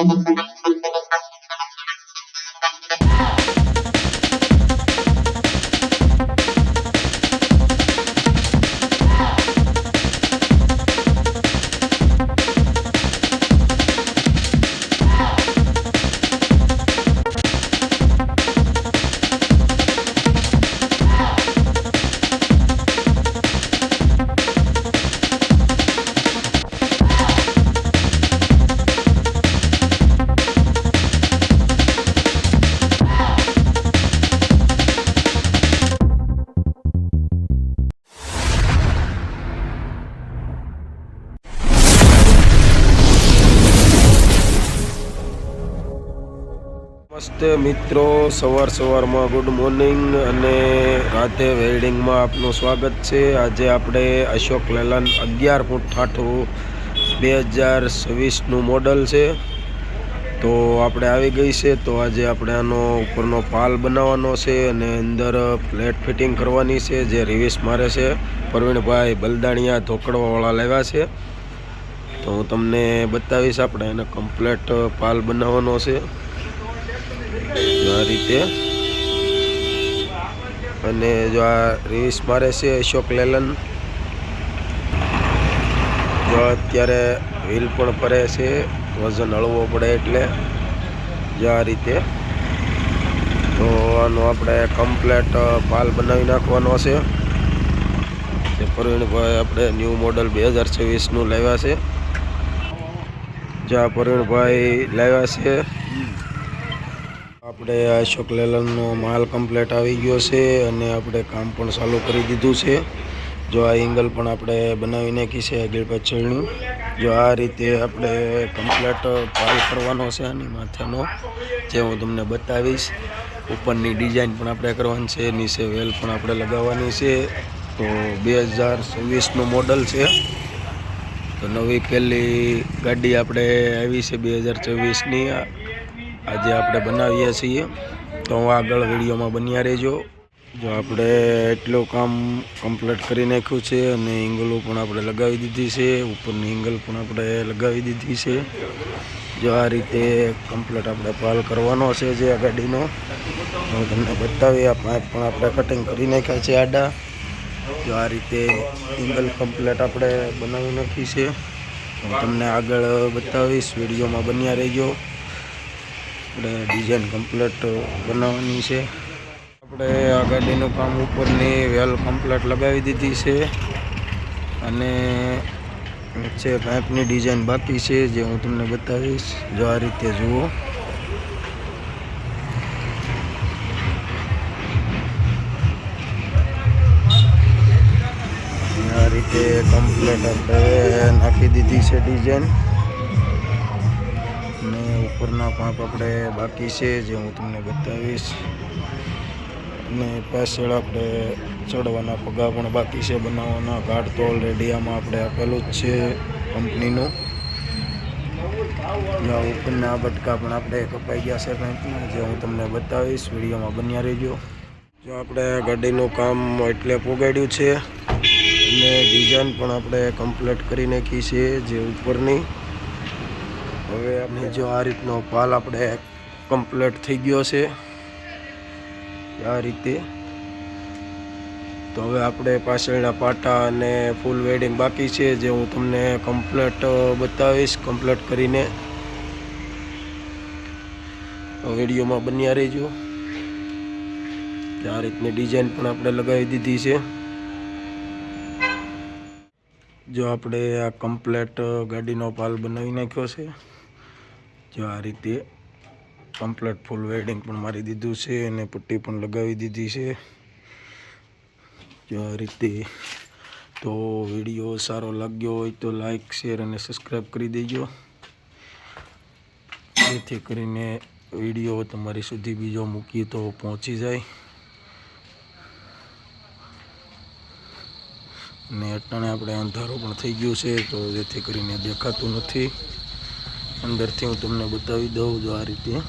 નમસ્તે મિત્રો, સવારમાં ગુડ મોર્નિંગ અને રાતે વેલ્ડિંગમાં આપનું સ્વાગત છે। આજે આપણે અશોક લેલન 11 ફૂટ ઠાઠું 2026નું મોડલ છે, તો આપણે આવી ગઈ છે। તો આજે આપણે આનો ઉપરનો પાલ બનાવવાનો છે અને અંદર ફ્લેટ ફિટિંગ કરવાની છે, જે રિવિસ મારે છે પ્રવીણભાઈ બલદાણિયા ધોકડવાવાળા લાવ્યા છે। તો હું તમને બતાવીશ, આપણે એને કમ્પ્લેટ પાલ બનાવવાનો છે આ રીતે। અને જો આ રિવિસ મારે છે અશોક લેલન, જો અત્યારે વ્હીલ પણ ફરે છે, વજન હળવો પડે એટલે જો આ રીતે। તો આનો આપણે કમ્પ્લેટ પાલ બનાવી નાખવાનો છે, જે પ્રવીણભાઈ આપણે ન્યૂ મોડલ 2026નું લાવ્યા છે। જ્યાં પ્રવીણભાઈ લાવ્યા છે, આપણે અશોક લેલનનો માલ કમ્પ્લેટ આવી ગયો છે અને આપણે કામ પણ ચાલુ કરી દીધું છે। જો આ એંગલ પણ આપણે બનાવી નાખી છે આગળ પાછળની। જો આ રીતે આપણે કમ્પ્લેટ પાલ કરવાનો છે આની માથેનો, જે હું તમને બતાવીશ। ઉપરની ડિઝાઇન પણ આપણે કરવાની છે, નીચે વેલ પણ આપણે લગાવવાની છે। તો 2026નું મોડલ છે, તો નવી પહેલી ગાડી આપણે આવી છે 2024ની, આજે આપણે બનાવીએ છીએ। તો હું આગળ વિડીયોમાં બન્યા રહેજો। જો આપણે એટલું કામ કમ્પ્લીટ કરી નાખ્યું છે અને એંગલો પણ આપણે લગાવી દીધી છે, ઉપરની એંગલ પણ આપણે લગાવી દીધી છે। જો આ રીતે કમ્પ્લીટ આપણે પાલ કરવાનો છે જે આ ગાડીનો, હું તમને બતાવી। આ પાઇપ પણ આપણે કટિંગ કરી નાખ્યા છે આડા। જો આ રીતે એંગલ કમ્પ્લીટ આપણે બનાવી નાખી છે, હું તમને આગળ બતાવીશ, વિડીયોમાં બન્યા રહેજો। આપણે ડિઝાઇન કમ્પ્લીટ બનાવવાની છે। આપણે આ ગાડીનું કામ ઉપરની વેલ કમ્પ્લીટ લગાવી દીધી છે અને નીચે પાઇપની ડિઝાઇન બાકી છે, જે હું તમને બતાવીશ। જો આ રીતે જુઓ, આ રીતે કમ્પ્લીટ આપણે નાખી દીધી છે ડિઝાઇન, અને ઉપરના પાઇપ આપણે બાકી છે, જે હું તમને બતાવીશ। અને પાછળ આપણે ચડવાના પગા પણ બાકી છે બનાવવાના। કાર્ડ તો ઓલરેડી આમાં આપણે આપેલું જ છે કંપનીનું। ઉપરના બટકા પણ આપણે કપાઈ ગયા છે પાઇપના, જે હું તમને બતાવીશ, વિડીયોમાં બન્યા રહેજો। જો આપણે ગાડીનું કામ એટલે પોગાડ્યું છે અને ડિઝાઇન પણ આપણે કમ્પ્લીટ કરી નાખી છે જે ઉપરની। હવે આપણે જો આ રીતનો પાલ આપણે કમ્પ્લીટ થઈ ગયો છે આ રીતે। તો હવે આપણે પાછળના પાટા અને ફૂલ વેડિંગ બાકી છે, જે હું તમને કમ્પ્લીટ બતાવીશ કમ્પ્લીટ કરીને। વિડીયોમાં બન્યા રહેજો। આ રીતની ડિઝાઇન પણ આપણે લગાવી દીધી છે। જો આપણે આ કમ્પ્લીટ ગાડીનો પાલ બનાવી નાખ્યો છે, જો આ રીતે કમ્પ્લીટ ફૂલ વેડિંગ પણ મારી દીધું છે અને પટ્ટી પણ લગાવી દીધી છે, જો આ રીતે। તો વિડીયો સારો લાગ્યો હોય તો લાઈક, શેર અને સબસ્ક્રાઈબ કરી દેજો, જેથી કરીને વિડીયો તમારી સુધી બીજો મૂકીએ તો પહોંચી જાય। અને અટાણે આપણે અંધારું પણ થઈ ગયું છે, તો જેથી કરીને દેખાતું નથી। અંદરથી હું તમને બતાવી દઉં, જો આ રીતે।